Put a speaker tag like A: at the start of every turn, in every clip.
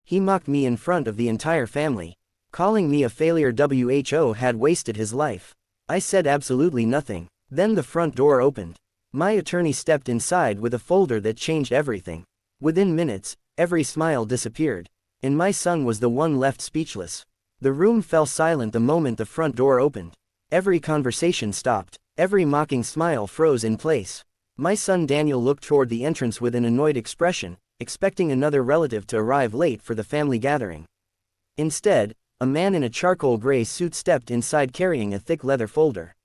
A: He mocked me in front of the entire family. Calling me a failure. Who had wasted his life. I said absolutely nothing. Then the front door opened. My attorney stepped inside with a folder that changed everything. Within minutes, every smile disappeared. And my son was the one left speechless. The room fell silent the moment the front door opened. Every conversation stopped. Every mocking smile froze in place. My son Daniel looked toward the entrance with an annoyed expression, expecting another relative to arrive late for the family gathering. Instead, a man in a charcoal gray suit stepped inside carrying a thick leather folder.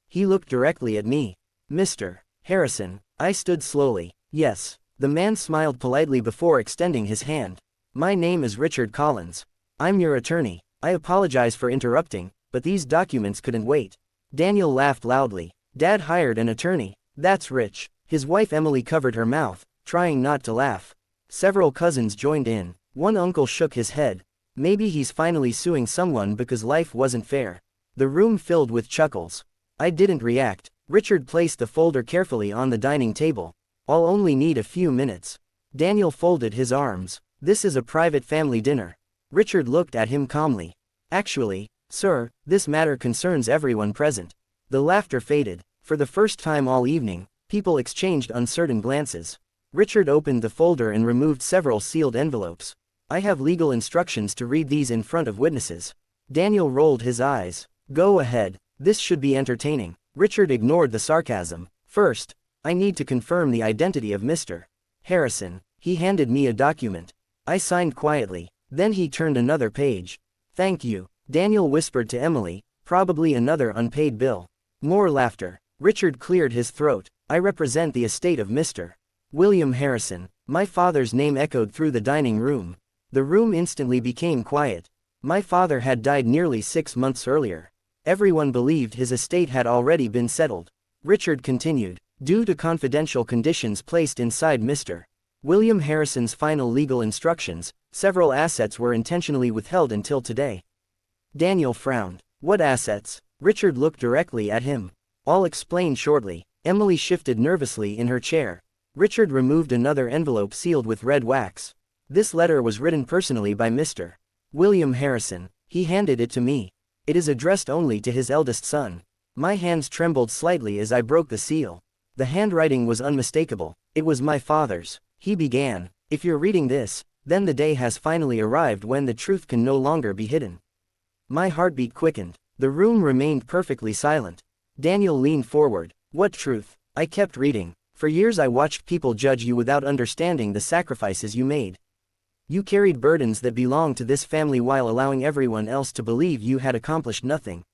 A: He looked directly at me. "Mr. Harrison." I stood slowly. "Yes." The man smiled politely before extending his hand. "My name is Richard Collins. I'm your attorney. I apologize for interrupting, but these documents couldn't wait." Daniel laughed loudly. "Dad hired an attorney. That's rich." His wife Emily covered her mouth, trying not to laugh. Several cousins joined in. One uncle shook his head. Maybe he's finally suing someone because life wasn't fair. The room filled with chuckles. I didn't react. Richard placed the folder carefully on the dining table. "I'll only need a few minutes." Daniel folded his arms. "This is a private family dinner." Richard looked at him calmly. "Actually, sir, this matter concerns everyone present." The laughter faded. For the first time all evening, people exchanged uncertain glances. Richard opened the folder and removed several sealed envelopes. "I have legal instructions to read these in front of witnesses." Daniel rolled his eyes. "Go ahead. This should be entertaining." Richard ignored the sarcasm. "First, I need to confirm the identity of Mr. Harrison." He handed me a document. I signed quietly. Then he turned another page. "Thank you." Daniel whispered to Emily, "Probably another unpaid bill." More laughter. Richard cleared his throat. "I represent the estate of Mr. William Harrison." My father's name echoed through the dining room. The room instantly became quiet. My father had died nearly 6 months earlier. Everyone believed his estate had already been settled. Richard continued. "Due to confidential conditions placed inside Mr. William Harrison's final legal instructions, several assets were intentionally withheld until today." Daniel frowned. "What assets?" Richard looked directly at him. "I'll explain shortly." Emily shifted nervously in her chair. Richard removed another envelope sealed with red wax. "This letter was written personally by Mr. William Harrison." He handed it to me. "It is addressed only to his eldest son." My hands trembled slightly as I broke the seal. The handwriting was unmistakable. It was my father's. He began, "If you're reading this, then the day has finally arrived when the truth can no longer be hidden." My heartbeat quickened. The room remained perfectly silent. Daniel leaned forward. "What truth?" I kept reading. "For years I watched people judge you without understanding the sacrifices you made. You carried burdens that belonged to this family while allowing everyone else to believe you had accomplished nothing."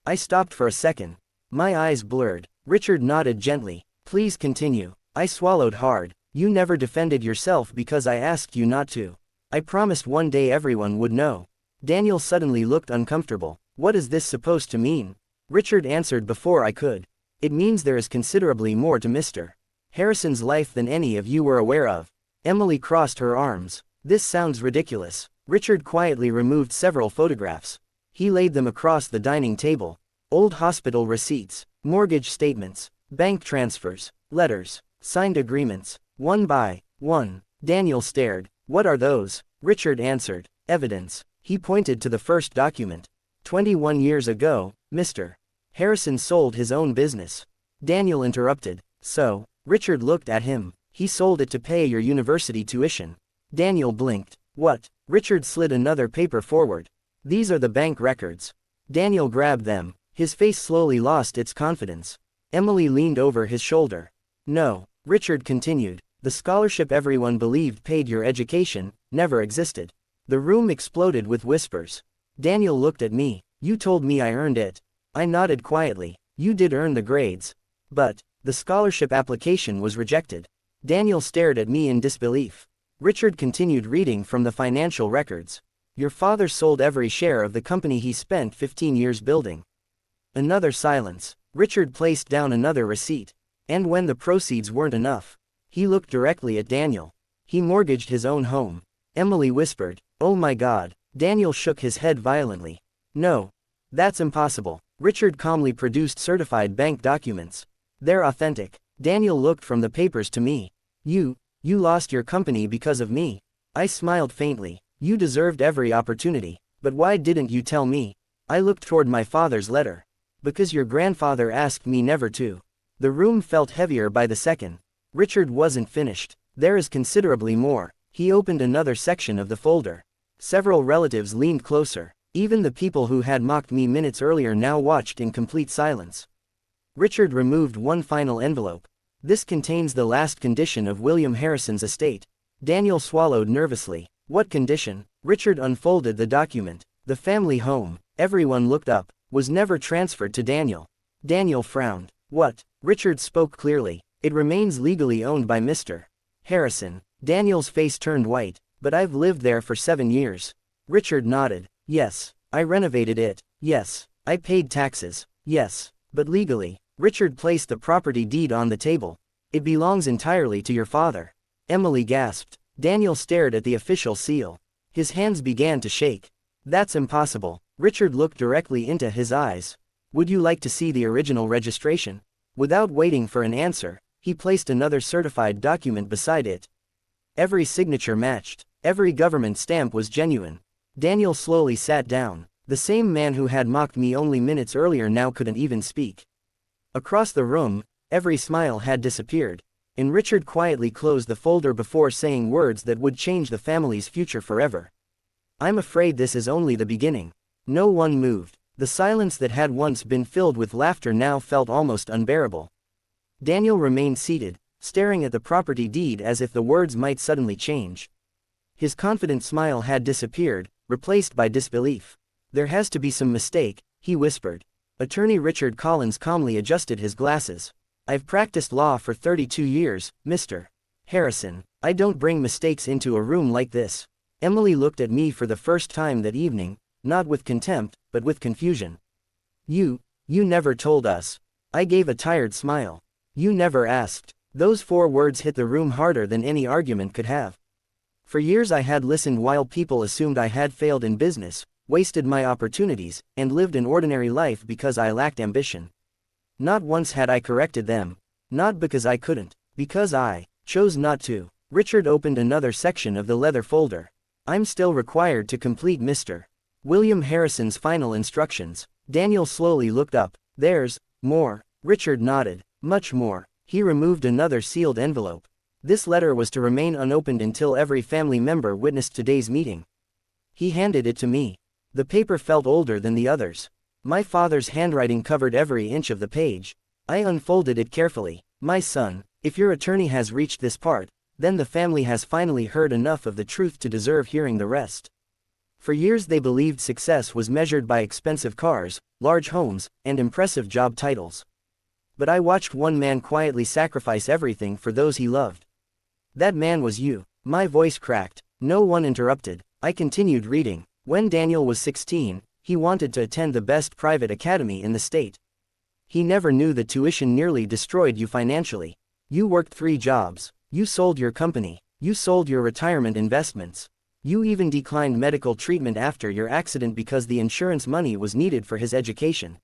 A: I stopped for a second. My eyes blurred. Richard nodded gently. "Please continue." I swallowed hard. "You never defended yourself because I asked you not to. I promised one day everyone would know." Daniel suddenly looked uncomfortable. "What is this supposed to mean?" Richard answered before I could. "It means there is considerably more to Mr. Harrison's life than any of you were aware of." Emily crossed her arms. "This sounds ridiculous." Richard quietly removed several photographs. He laid them across the dining table. Old hospital receipts, mortgage statements, bank transfers, letters, signed agreements, one by one. Daniel stared. "What are those?" Richard answered. "Evidence." He pointed to the first document. 21 years ago, Mr. Harrison sold his own business." Daniel interrupted. "So?" Richard looked at him. "He sold it to pay your university tuition." Daniel blinked. "What?" Richard slid another paper forward. "These are the bank records." Daniel grabbed them. His face slowly lost its confidence. Emily leaned over his shoulder. "No," Richard continued. "The scholarship everyone believed paid your education never existed." The room exploded with whispers. Daniel looked at me. "You told me I earned it." I nodded quietly. "You did earn the grades. But the scholarship application was rejected." Daniel stared at me in disbelief. Richard continued reading from the financial records. "Your father sold every share of the company he spent 15 years building." Another silence. Richard placed down another receipt. "And when the proceeds weren't enough." He looked directly at Daniel. "He mortgaged his own home." Emily whispered, "Oh my God." Daniel shook his head violently. "No. That's impossible." Richard calmly produced certified bank documents. "They're authentic." Daniel looked from the papers to me. You lost your company because of me." I smiled faintly. You deserved every opportunity, but why didn't you tell me? I looked toward my father's letter. Because your grandfather asked me never to. The room felt heavier by the second. Richard wasn't finished. There is considerably more. He opened another section of the folder. Several relatives leaned closer. Even the people who had mocked me minutes earlier now watched in complete silence. Richard removed one final envelope. This contains the last condition of William Harrison's estate. Daniel swallowed nervously. What condition? Richard unfolded the document. The family home, everyone looked up, was never transferred to Daniel. Daniel frowned. What? Richard spoke clearly. It remains legally owned by Mr. Harrison. Daniel's face turned white. But I've lived there for 7 years. Richard nodded. Yes. I renovated it. Yes. I paid taxes. Yes. But legally. Richard placed the property deed on the table. It belongs entirely to your father. Emily gasped. Daniel stared at the official seal. His hands began to shake. That's impossible. Richard looked directly into his eyes. Would you like to see the original registration? Without waiting for an answer, he placed another certified document beside it. Every signature matched. Every government stamp was genuine. Daniel slowly sat down. The same man who had mocked me only minutes earlier now couldn't even speak. Across the room, every smile had disappeared, and Richard quietly closed the folder before saying words that would change the family's future forever. I'm afraid this is only the beginning. No one moved. The silence that had once been filled with laughter now felt almost unbearable. Daniel remained seated, staring at the property deed as if the words might suddenly change. His confident smile had disappeared, replaced by disbelief. There has to be some mistake, he whispered. Attorney Richard Collins calmly adjusted his glasses. I've practiced law for 32 years, Mr. Harrison. I don't bring mistakes into a room like this. Emily looked at me for the first time that evening, not with contempt, but with confusion. You never told us. I gave a tired smile. You never asked. Those 4 words hit the room harder than any argument could have. For years I had listened while people assumed I had failed in business, wasted my opportunities, and lived an ordinary life because I lacked ambition. Not once had I corrected them. Not because I couldn't. Because I chose not to. Richard opened another section of the leather folder. I'm still required to complete Mr. William Harrison's final instructions. Daniel slowly looked up. There's more. Richard nodded. Much more. He removed another sealed envelope. This letter was to remain unopened until every family member witnessed today's meeting. He handed it to me. The paper felt older than the others. My father's handwriting covered every inch of the page. I unfolded it carefully. My son, if your attorney has reached this part, then the family has finally heard enough of the truth to deserve hearing the rest. For years they believed success was measured by expensive cars, large homes, and impressive job titles. But I watched one man quietly sacrifice everything for those he loved. That man was you. My voice cracked. No one interrupted. I continued reading. When Daniel was 16, he wanted to attend the best private academy in the state. He never knew that tuition nearly destroyed you financially. You worked 3 jobs. You sold your company. You sold your retirement investments. You even declined medical treatment after your accident because the insurance money was needed for his education.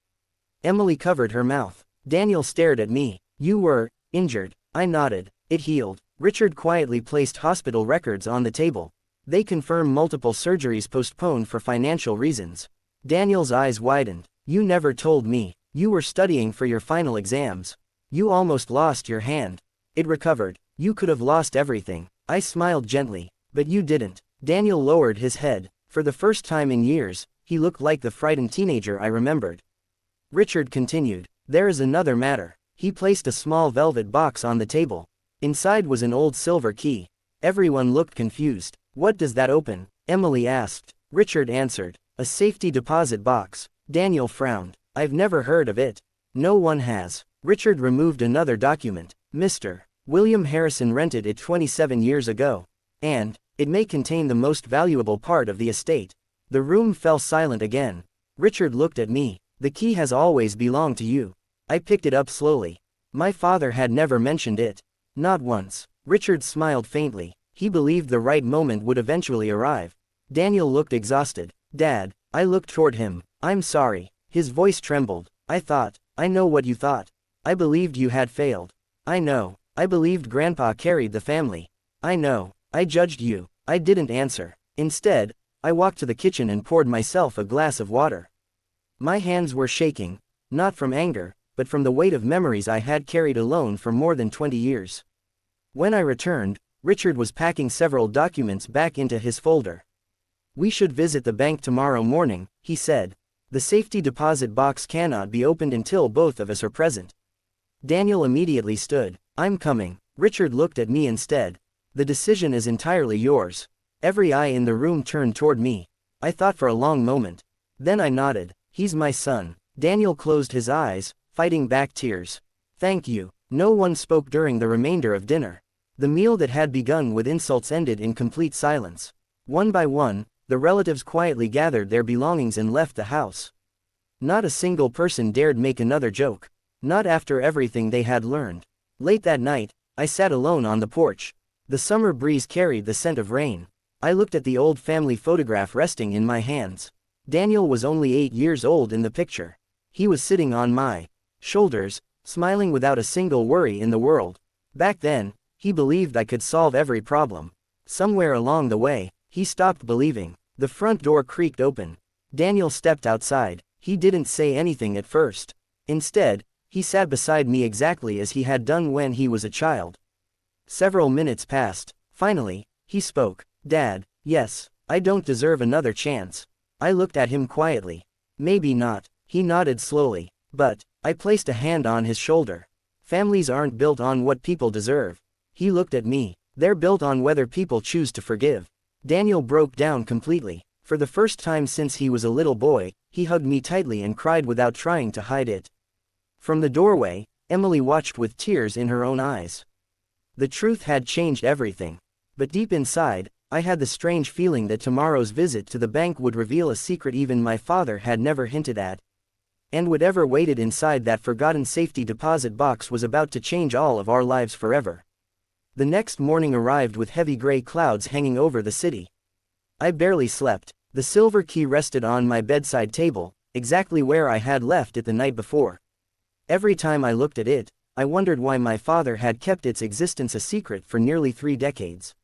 A: Emily covered her mouth. Daniel stared at me. You were injured. I nodded. It healed. Richard quietly placed hospital records on the table. They confirm multiple surgeries postponed for financial reasons. Daniel's eyes widened. You never told me. You were studying for your final exams. You almost lost your hand. It recovered. You could have lost everything. I smiled gently. But you didn't. Daniel lowered his head. For the first time in years, he looked like the frightened teenager I remembered. Richard continued. There is another matter. He placed a small velvet box on the table. Inside was an old silver key. Everyone looked confused. What does that open? Emily asked. Richard answered. A safety deposit box. Daniel frowned. I've never heard of it. No one has. Richard removed another document. Mr. William Harrison rented it 27 years ago. And it may contain the most valuable part of the estate. The room fell silent again. Richard looked at me. The key has always belonged to you. I picked it up slowly. My father had never mentioned it. Not once. Richard smiled faintly. He believed the right moment would eventually arrive. Daniel looked exhausted. Dad, I looked toward him. I'm sorry. His voice trembled. I know what you thought. I believed you had failed. I know. I believed Grandpa carried the family. I know. I judged you. I didn't answer. Instead, I walked to the kitchen and poured myself a glass of water. My hands were shaking, not from anger, but from the weight of memories I had carried alone for more than 20 years. When I returned, Richard was packing several documents back into his folder. "We should visit the bank tomorrow morning," he said. "The safety deposit box cannot be opened until both of us are present." Daniel immediately stood. "I'm coming." Richard looked at me instead. "The decision is entirely yours." Every eye in the room turned toward me. I thought for a long moment. Then I nodded. "He's my son." Daniel closed his eyes, fighting back tears. "Thank you." No one spoke during the remainder of dinner. The meal that had begun with insults ended in complete silence. One by one, the relatives quietly gathered their belongings and left the house. Not a single person dared make another joke. Not after everything they had learned. Late that night, I sat alone on the porch. The summer breeze carried the scent of rain. I looked at the old family photograph resting in my hands. Daniel was only 8 years old in the picture. He was sitting on my shoulders, smiling without a single worry in the world. Back then, he believed I could solve every problem. Somewhere along the way, he stopped believing. The front door creaked open. Daniel stepped outside. He didn't say anything at first. Instead, he sat beside me exactly as he had done when he was a child. Several minutes passed. Finally, he spoke. "Dad, yes, I don't deserve another chance." I looked at him quietly. "Maybe not." He nodded slowly. "But," I placed a hand on his shoulder. "Families aren't built on what people deserve." He looked at me. "They're built on whether people choose to forgive." Daniel broke down completely. For the first time since he was a little boy, he hugged me tightly and cried without trying to hide it. From the doorway, Emily watched with tears in her own eyes. The truth had changed everything. But deep inside, I had the strange feeling that tomorrow's visit to the bank would reveal a secret even my father had never hinted at. And whatever waited inside that forgotten safety deposit box was about to change all of our lives forever. The next morning arrived with heavy gray clouds hanging over the city. I barely slept. The silver key rested on my bedside table, exactly where I had left it the night before. Every time I looked at it, I wondered why my father had kept its existence a secret for nearly 3 decades.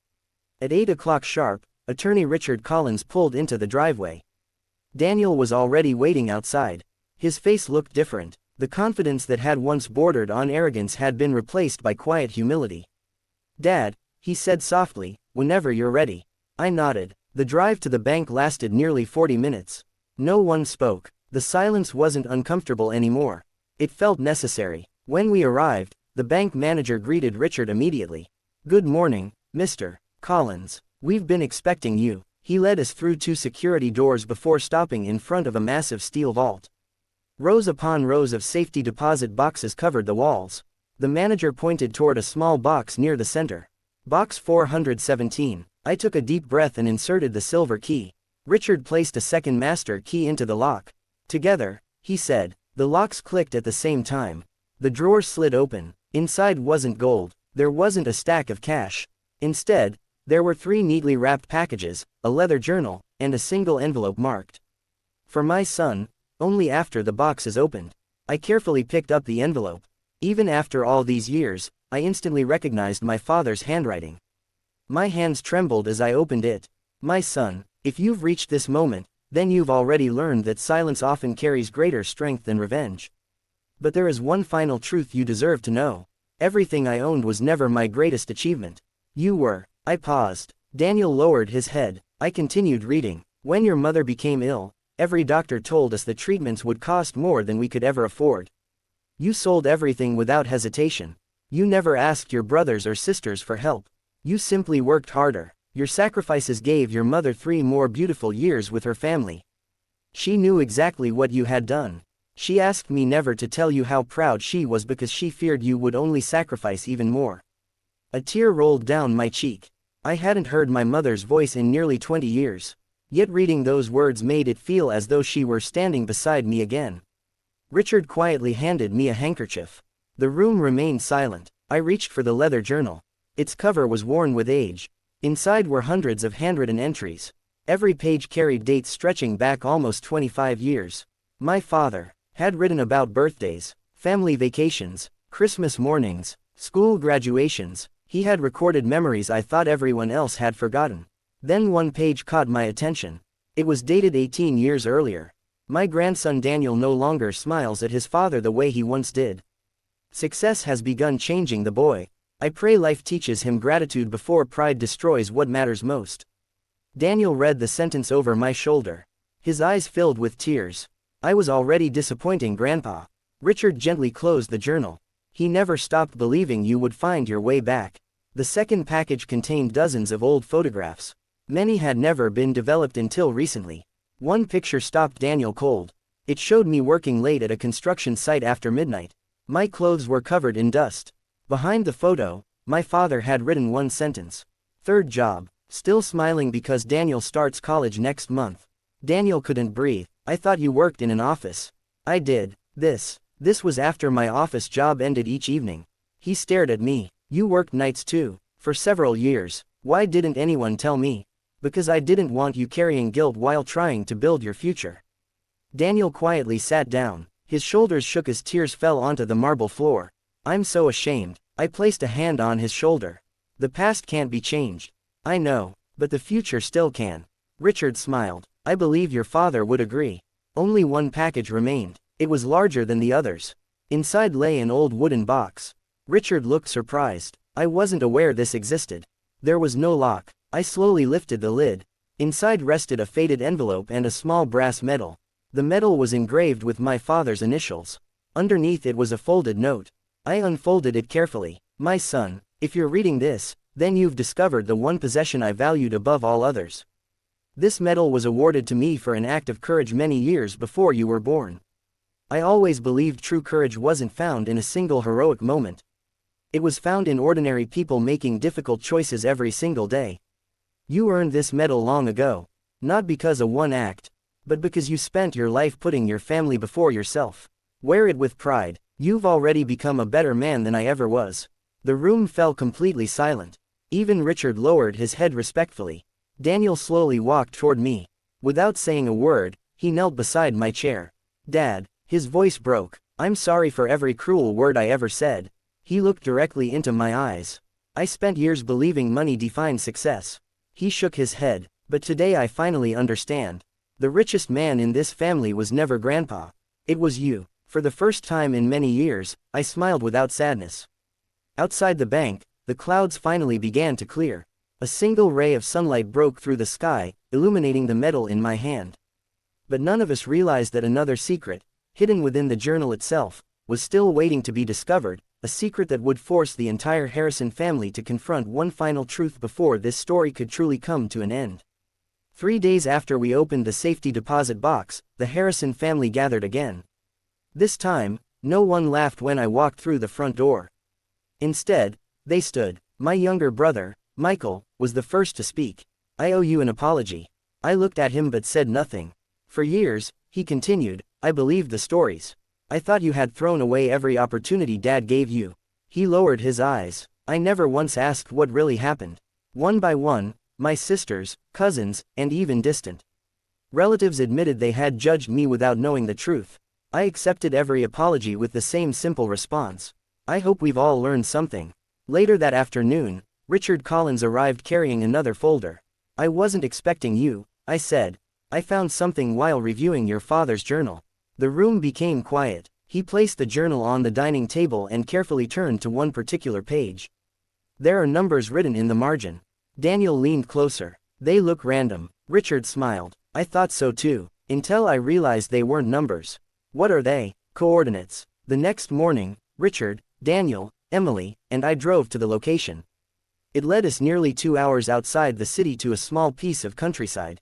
A: At 8 o'clock sharp, attorney Richard Collins pulled into the driveway. Daniel was already waiting outside. His face looked different. The confidence that had once bordered on arrogance had been replaced by quiet humility. "Dad," he said softly, "whenever you're ready." I nodded. The drive to the bank lasted nearly 40 minutes. No one spoke. The silence wasn't uncomfortable anymore. It felt necessary. When we arrived, the bank manager greeted Richard immediately. "Good morning, Mr. Collins. We've been expecting you." He led us through 2 security doors before stopping in front of a massive steel vault. Rows upon rows of safety deposit boxes covered the walls. The manager pointed toward a small box near the center. "Box 417. I took a deep breath and inserted the silver key. Richard placed a second master key into the lock. "Together," he said. The locks clicked at the same time. The drawer slid open. Inside wasn't gold. There wasn't a stack of cash. Instead, there were 3 neatly wrapped packages, a leather journal, and a single envelope marked "For my son." Only after the boxes opened, I carefully picked up the envelope. Even after all these years, I instantly recognized my father's handwriting. My hands trembled as I opened it. "My son, if you've reached this moment, then you've already learned that silence often carries greater strength than revenge. But there is one final truth you deserve to know. Everything I owned was never my greatest achievement. You were." I paused. Daniel lowered his head. I continued reading. "When your mother became ill, every doctor told us the treatments would cost more than we could ever afford. You sold everything without hesitation. You never asked your brothers or sisters for help. You simply worked harder. Your sacrifices gave your mother 3 more beautiful years with her family. She knew exactly what you had done. She asked me never to tell you how proud she was because she feared you would only sacrifice even more." A tear rolled down my cheek. I hadn't heard my mother's voice in nearly 20 years. Yet reading those words made it feel as though she were standing beside me again. Richard quietly handed me a handkerchief. The room remained silent. I reached for the leather journal. Its cover was worn with age. Inside were hundreds of handwritten entries. Every page carried dates stretching back almost 25 years. My father had written about birthdays, family vacations, Christmas mornings, school graduations. He had recorded memories I thought everyone else had forgotten. Then one page caught my attention. It was dated 18 years earlier. My grandson Daniel no longer smiles at his father the way he once did. Success has begun changing the boy. I pray life teaches him gratitude before pride destroys what matters most. Daniel read the sentence over my shoulder. His eyes filled with tears. I was already disappointing Grandpa. Richard gently closed the journal. He never stopped believing you would find your way back. The second package contained dozens of old photographs. Many had never been developed until recently. One picture stopped Daniel cold. It showed me working late at a construction site after midnight. My clothes were covered in dust. Behind the photo, my father had written one sentence. Third job. Still smiling because Daniel starts college next month. Daniel couldn't breathe. I thought you worked in an office. I did. This was after my office job ended each evening. He stared at me. You worked nights too. For several years. Why didn't anyone tell me? Because I didn't want you carrying guilt while trying to build your future. Daniel quietly sat down. His shoulders shook as tears fell onto the marble floor. I'm so ashamed. I placed a hand on his shoulder. The past can't be changed. I know, but the future still can. Richard smiled. I believe your father would agree. Only one package remained. It was larger than the others. Inside lay an old wooden box. Richard looked surprised. I wasn't aware this existed. There was no lock. I slowly lifted the lid. Inside rested a faded envelope and a small brass medal. The medal was engraved with my father's initials. Underneath it was a folded note. I unfolded it carefully. My son, if you're reading this, then you've discovered the one possession I valued above all others. This medal was awarded to me for an act of courage many years before you were born. I always believed true courage wasn't found in a single heroic moment. It was found in ordinary people making difficult choices every single day. You earned this medal long ago. Not because of one act, but because you spent your life putting your family before yourself. Wear it with pride. You've already become a better man than I ever was. The room fell completely silent. Even Richard lowered his head respectfully. Daniel slowly walked toward me. Without saying a word, he knelt beside my chair. Dad, his voice broke. I'm sorry for every cruel word I ever said. He looked directly into my eyes. I spent years believing money defined success. He shook his head. But today I finally understand. The richest man in this family was never Grandpa. It was you. For the first time in many years, I smiled without sadness. Outside the bank, the clouds finally began to clear. A single ray of sunlight broke through the sky, illuminating the medal in my hand. But none of us realized that another secret, hidden within the journal itself, was still waiting to be discovered, a secret that would force the entire Harrison family to confront one final truth before this story could truly come to an end. 3 days after we opened the safety deposit box, the Harrison family gathered again. This time, no one laughed when I walked through the front door. Instead, they stood. My younger brother, Michael, was the first to speak. I owe you an apology. I looked at him but said nothing. For years, he continued, I believed the stories. I thought you had thrown away every opportunity Dad gave you. He lowered his eyes. I never once asked what really happened. One by one, my sisters, cousins, and even distant relatives admitted they had judged me without knowing the truth. I accepted every apology with the same simple response. I hope we've all learned something. Later that afternoon, Richard Collins arrived carrying another folder. I wasn't expecting you, I said. I found something while reviewing your father's journal. The room became quiet. He placed the journal on the dining table and carefully turned to one particular page. There are numbers written in the margin. Daniel leaned closer. They look random. Richard smiled. I thought so too, until I realized they weren't numbers. What are they? Coordinates. The next morning, Richard, Daniel, Emily, and I drove to the location. It led us nearly 2 hours outside the city to a small piece of countryside.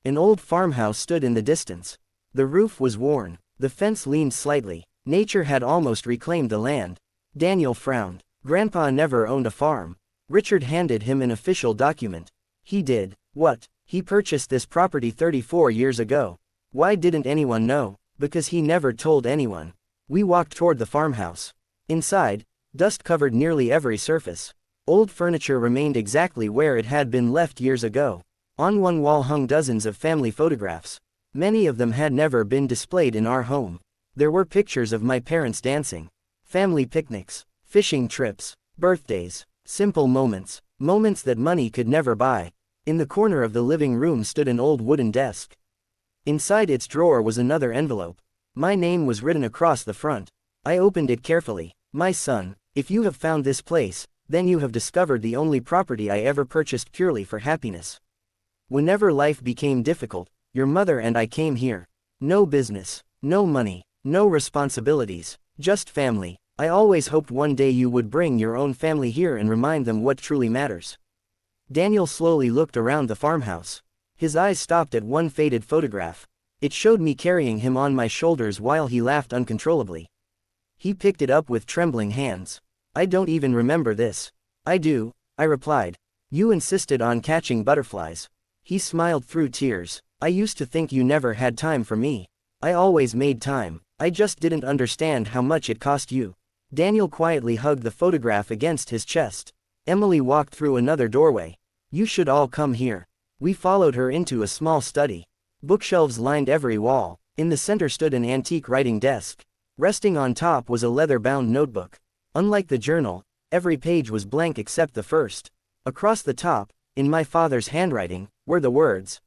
A: An old farmhouse stood in the distance. The roof was worn. The fence leaned slightly. Nature had almost reclaimed the land. Daniel frowned. Grandpa never owned a farm. Richard handed him an official document. He did. What? He purchased this property 34 years ago. Why didn't anyone know? Because he never told anyone. We walked toward the farmhouse. Inside, dust covered nearly every surface. Old furniture remained exactly where it had been left years ago. On one wall hung dozens of family photographs. Many of them had never been displayed in our home. There were pictures of my parents dancing, family picnics, fishing trips, birthdays, simple moments, moments that money could never buy. In the corner of the living room stood an old wooden desk. Inside its drawer was another envelope. My name was written across the front. I opened it carefully. My son, if you have found this place, then you have discovered the only property I ever purchased purely for happiness. Whenever life became difficult, your mother and I came here. No business, no money, no responsibilities, just family. I always hoped one day you would bring your own family here and remind them what truly matters. Daniel slowly looked around the farmhouse. His eyes stopped at one faded photograph. It showed me carrying him on my shoulders while he laughed uncontrollably. He picked it up with trembling hands. I don't even remember this. I do, I replied. You insisted on catching butterflies. He smiled through tears. I used to think you never had time for me. I always made time. I just didn't understand how much it cost you. Daniel quietly hugged the photograph against his chest. Emily walked through another doorway. You should all come here. We followed her into a small study. Bookshelves lined every wall. In the center stood an antique writing desk. Resting on top was a leather-bound notebook. Unlike the journal, every page was blank except the first. Across the top, in my father's handwriting, were the words,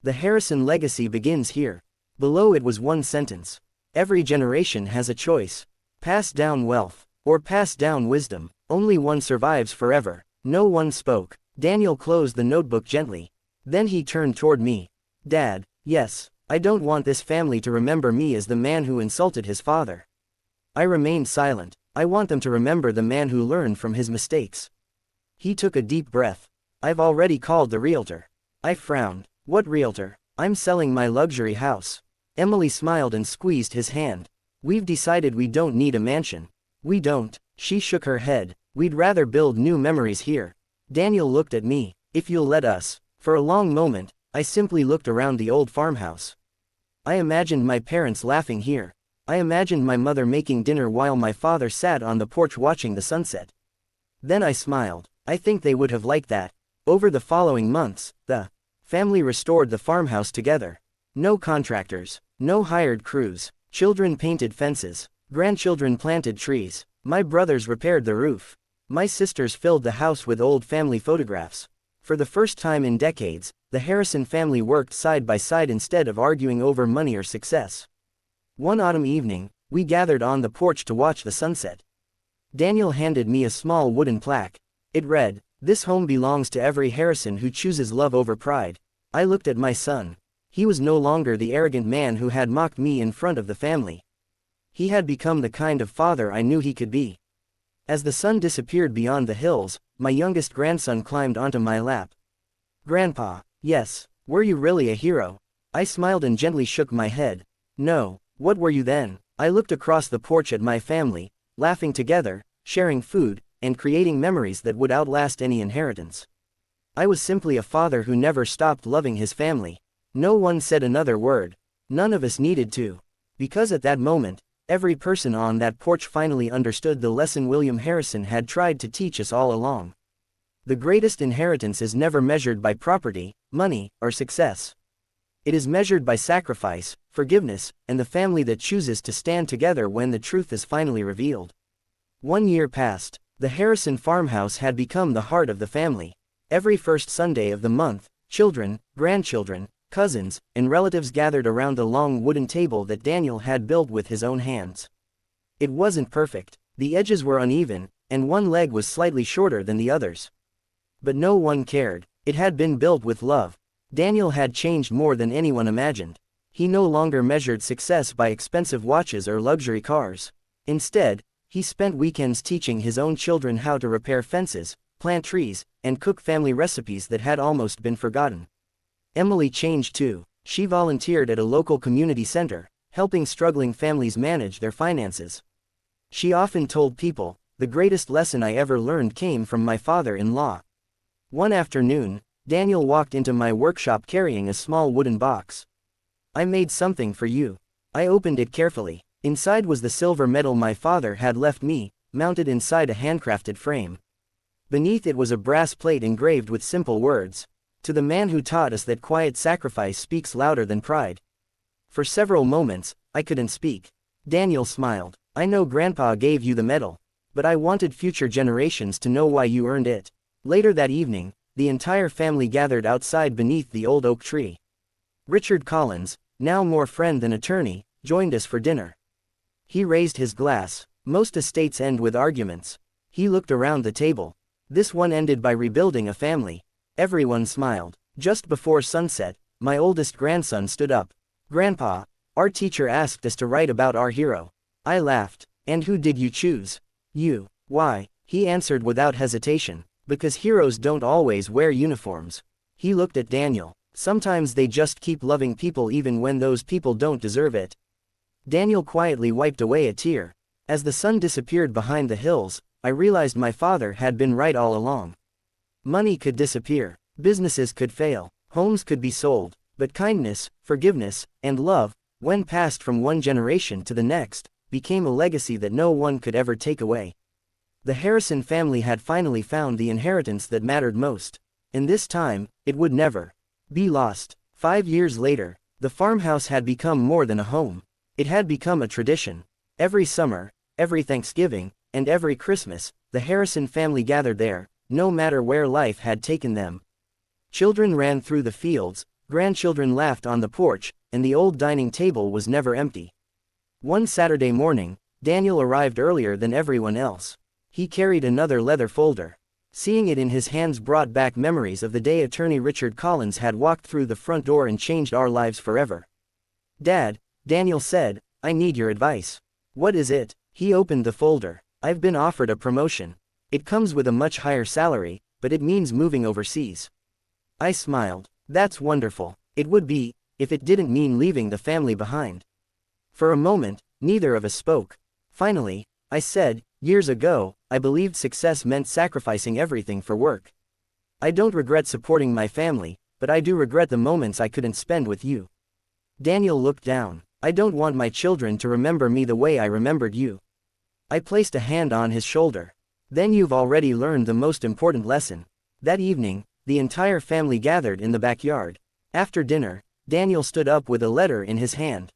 A: "The Harrison legacy begins here." Below it was one sentence. Every generation has a choice. Pass down wealth, or pass down wisdom. Only one survives forever. No one spoke. Daniel closed the notebook gently. Then he turned toward me. Dad, yes, I don't want this family to remember me as the man who insulted his father. I remained silent. I want them to remember the man who learned from his mistakes. He took a deep breath. I've already called the realtor. I frowned. What realtor? I'm selling my luxury house. Emily smiled and squeezed his hand. We've decided we don't need a mansion. We don't. She shook her head. We'd rather build new memories here. Daniel looked at me. If you'll let us. For a long moment, I simply looked around the old farmhouse. I imagined my parents laughing here. I imagined my mother making dinner while my father sat on the porch watching the sunset. Then I smiled. I think they would have liked that. Over the following months, the family restored the farmhouse together. No contractors, no hired crews. Children painted fences. Grandchildren planted trees. My brothers repaired the roof. My sisters filled the house with old family photographs. For the first time in decades, the Harrison family worked side by side instead of arguing over money or success. One autumn evening, we gathered on the porch to watch the sunset. Daniel handed me a small wooden plaque. It read, "This home belongs to every Harrison who chooses love over pride." I looked at my son. He was no longer the arrogant man who had mocked me in front of the family. He had become the kind of father I knew he could be. As the sun disappeared beyond the hills, my youngest grandson climbed onto my lap. "Grandpa, yes, were you really a hero?" I smiled and gently shook my head. "No, what were you then?" I looked across the porch at my family, laughing together, sharing food, and creating memories that would outlast any inheritance. I was simply a father who never stopped loving his family. No one said another word. None of us needed to. Because at that moment, every person on that porch finally understood the lesson William Harrison had tried to teach us all along. The greatest inheritance is never measured by property, money, or success. It is measured by sacrifice, forgiveness, and the family that chooses to stand together when the truth is finally revealed. 1 year passed. The Harrison farmhouse had become the heart of the family. Every first Sunday of the month, children, grandchildren, cousins, and relatives gathered around the long wooden table that Daniel had built with his own hands. It wasn't perfect. The edges were uneven, and one leg was slightly shorter than the others. But no one cared. It had been built with love. Daniel had changed more than anyone imagined. He no longer measured success by expensive watches or luxury cars. Instead, he spent weekends teaching his own children how to repair fences, plant trees, and cook family recipes that had almost been forgotten. Emily changed too. She volunteered at a local community center, helping struggling families manage their finances. She often told people, "The greatest lesson I ever learned came from my father-in-law." One afternoon, Daniel walked into my workshop carrying a small wooden box. "I made something for you." I opened it carefully. Inside was the silver medal my father had left me, mounted inside a handcrafted frame. Beneath it was a brass plate engraved with simple words, "To the man who taught us that quiet sacrifice speaks louder than pride." For several moments, I couldn't speak. Daniel smiled. "I know Grandpa gave you the medal, but I wanted future generations to know why you earned it." Later that evening, the entire family gathered outside beneath the old oak tree. Richard Collins, now more friend than attorney, joined us for dinner. He raised his glass. Most estates end with arguments. He looked around the table. This one ended by rebuilding a family. Everyone smiled. Just before sunset, my oldest grandson stood up. "Grandpa, our teacher asked us to write about our hero." I laughed. "And who did you choose?" "You." "Why?" He answered without hesitation. "Because heroes don't always wear uniforms." He looked at Daniel. "Sometimes they just keep loving people even when those people don't deserve it." Daniel quietly wiped away a tear. As the sun disappeared behind the hills, I realized my father had been right all along. Money could disappear, businesses could fail, homes could be sold, but kindness, forgiveness, and love, when passed from one generation to the next, became a legacy that no one could ever take away. The Harrison family had finally found the inheritance that mattered most, and this time, it would never be lost. 5 years later, the farmhouse had become more than a home. It had become a tradition. Every summer, every Thanksgiving, and every Christmas, the Harrison family gathered there, no matter where life had taken them. Children ran through the fields, grandchildren laughed on the porch, and the old dining table was never empty. One Saturday morning, Daniel arrived earlier than everyone else. He carried another leather folder. Seeing it in his hands brought back memories of the day attorney Richard Collins had walked through the front door and changed our lives forever. "Dad," Daniel said, "I need your advice." "What is it?" He opened the folder. "I've been offered a promotion. It comes with a much higher salary, but it means moving overseas." I smiled. "That's wonderful." It would be, if it didn't mean leaving the family behind. For a moment, neither of us spoke. Finally, I said, "Years ago, I believed success meant sacrificing everything for work. I don't regret supporting my family, but I do regret the moments I couldn't spend with you." Daniel looked down. "I don't want my children to remember me the way I remembered you." I placed a hand on his shoulder. "Then you've already learned the most important lesson." That evening, the entire family gathered in the backyard. After dinner, Daniel stood up with a letter in his hand.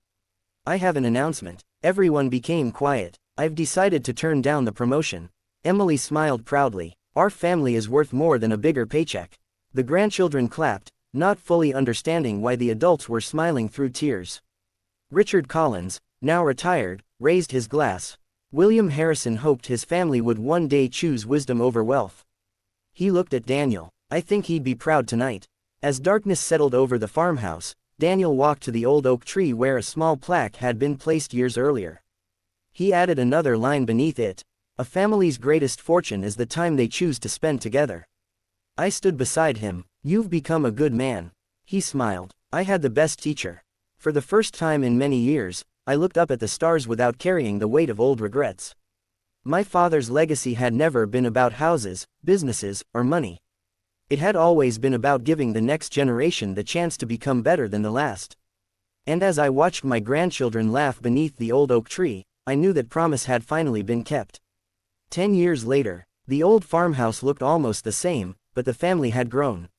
A: "I have an announcement." Everyone became quiet. "I've decided to turn down the promotion." Emily smiled proudly. "Our family is worth more than a bigger paycheck." The grandchildren clapped, not fully understanding why the adults were smiling through tears. Richard Collins, now retired, raised his glass. William Harrison hoped his family would one day choose wisdom over wealth. He looked at Daniel. "I think he'd be proud tonight." As darkness settled over the farmhouse, Daniel walked to the old oak tree where a small plaque had been placed years earlier. He added another line beneath it: "A family's greatest fortune is the time they choose to spend together." I stood beside him. "You've become a good man." He smiled. "I had the best teacher." For the first time in many years, I looked up at the stars without carrying the weight of old regrets. My father's legacy had never been about houses, businesses, or money. It had always been about giving the next generation the chance to become better than the last. And as I watched my grandchildren laugh beneath the old oak tree, I knew that promise had finally been kept. 10 years later, the old farmhouse looked almost the same, but the family had grown.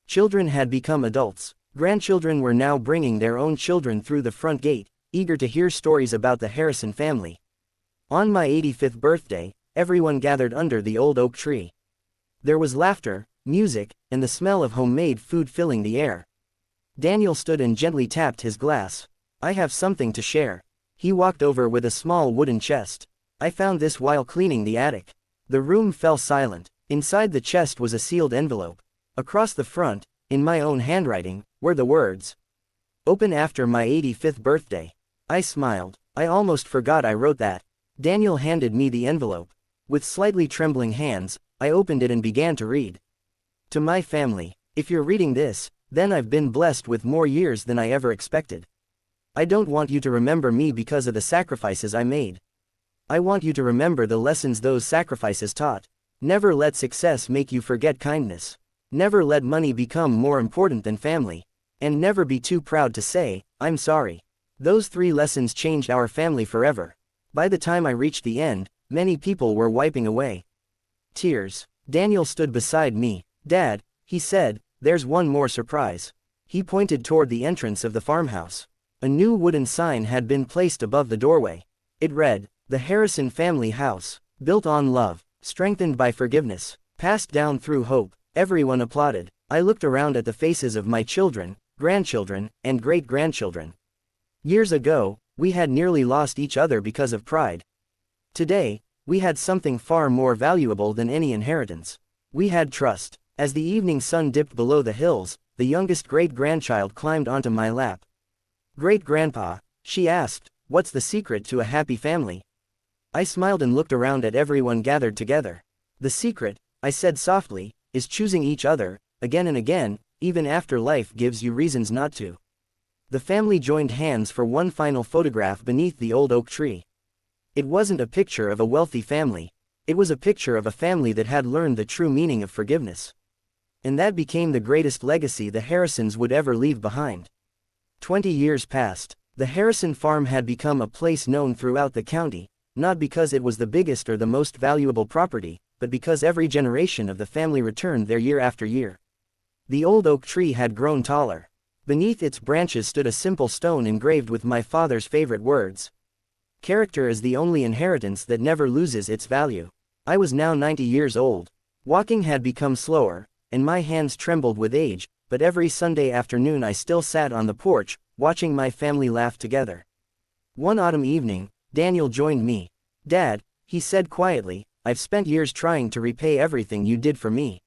A: Children had become adults. Grandchildren were now bringing their own children through the front gate, eager to hear stories about the Harrison family. On my 85th birthday, everyone gathered under the old oak tree. There was laughter, music, and the smell of homemade food filling the air. Daniel stood and gently tapped his glass. "I have something to share." He walked over with a small wooden chest. "I found this while cleaning the attic." The room fell silent. Inside the chest was a sealed envelope. Across the front, in my own handwriting, were the words, "Open after my 85th birthday." I smiled. I almost forgot I wrote that. Daniel handed me the envelope. With slightly trembling hands, I opened it and began to read. "To my family, if you're reading this, then I've been blessed with more years than I ever expected. I don't want you to remember me because of the sacrifices I made. I want you to remember the lessons those sacrifices taught. Never let success make you forget kindness. Never let money become more important than family. And never be too proud to say, 'I'm sorry.'" Those 3 lessons changed our family forever. By the time I reached the end, many people were wiping away tears. Daniel stood beside me. "Dad," he said, "there's one more surprise." He pointed toward the entrance of the farmhouse. A new wooden sign had been placed above the doorway. It read, "The Harrison Family House, built on love, strengthened by forgiveness, passed down through hope." Everyone applauded. I looked around at the faces of my children, grandchildren, and great-grandchildren. Years ago, we had nearly lost each other because of pride. Today, we had something far more valuable than any inheritance. We had trust. As the evening sun dipped below the hills, the youngest great-grandchild climbed onto my lap. "Great-grandpa," she asked, "what's the secret to a happy family?" I smiled and looked around at everyone gathered together. "The secret," I said softly, "is choosing each other, again and again, even after life gives you reasons not to." The family joined hands for one final photograph beneath the old oak tree. It wasn't a picture of a wealthy family. It was a picture of a family that had learned the true meaning of forgiveness. And that became the greatest legacy the Harrisons would ever leave behind. 20 years passed. The Harrison farm had become a place known throughout the county, not because it was the biggest or the most valuable property, but because every generation of the family returned there year after year. The old oak tree had grown taller. Beneath its branches stood a simple stone engraved with my father's favorite words. "Character is the only inheritance that never loses its value." I was now 90 years old. Walking had become slower, and my hands trembled with age, but every Sunday afternoon I still sat on the porch, watching my family laugh together. One autumn evening, Daniel joined me. "Dad," he said quietly, "I've spent years trying to repay everything you did for me."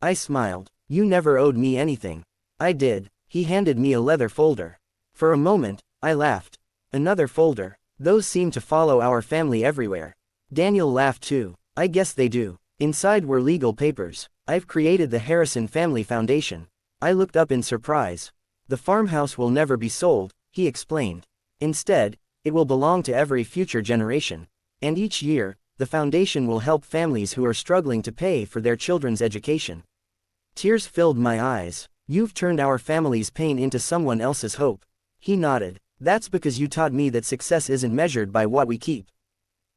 A: I smiled. "You never owed me anything." "I did." He handed me a leather folder. For a moment, I laughed. "Another folder? Those seem to follow our family everywhere." Daniel laughed too. "I guess they do." Inside were legal papers. "I've created the Harrison Family Foundation." I looked up in surprise. "The farmhouse will never be sold," he explained. "Instead, it will belong to every future generation. And each year, the foundation will help families who are struggling to pay for their children's education." Tears filled my eyes. "You've turned our family's pain into someone else's hope." He nodded. "That's because you taught me that success isn't measured by what we keep.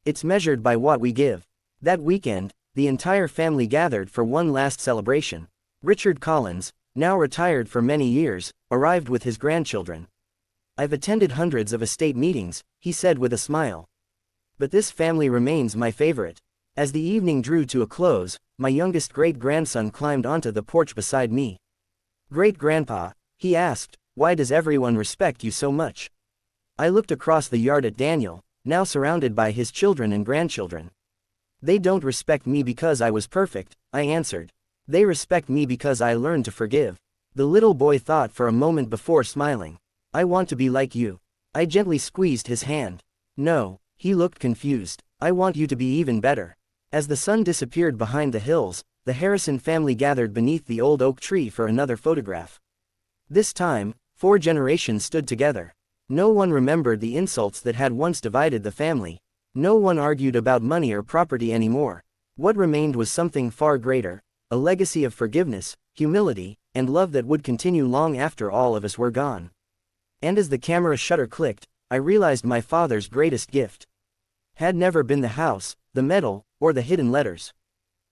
A: It's measured by what we give." That weekend, the entire family gathered for one last celebration. Richard Collins, now retired for many years, arrived with his grandchildren. "I've attended hundreds of estate meetings," he said with a smile. "But this family remains my favorite." As the evening drew to a close, my youngest great-grandson climbed onto the porch beside me. "Great-grandpa," he asked, "why does everyone respect you so much?" I looked across the yard at Daniel, now surrounded by his children and grandchildren. "They don't respect me because I was perfect," I answered. "They respect me because I learned to forgive." The little boy thought for a moment before smiling. "I want to be like you." I gently squeezed his hand. "No," he looked confused. "I want you to be even better." As the sun disappeared behind the hills, the Harrison family gathered beneath the old oak tree for another photograph. This time, 4 generations stood together. No one remembered the insults that had once divided the family. No one argued about money or property anymore. What remained was something far greater, a legacy of forgiveness, humility, and love that would continue long after all of us were gone. And as the camera shutter clicked, I realized my father's greatest gift had never been the house, the medal, or the hidden letters.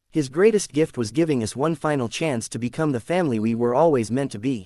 A: His greatest gift was giving us one final chance to become the family we were always meant to be.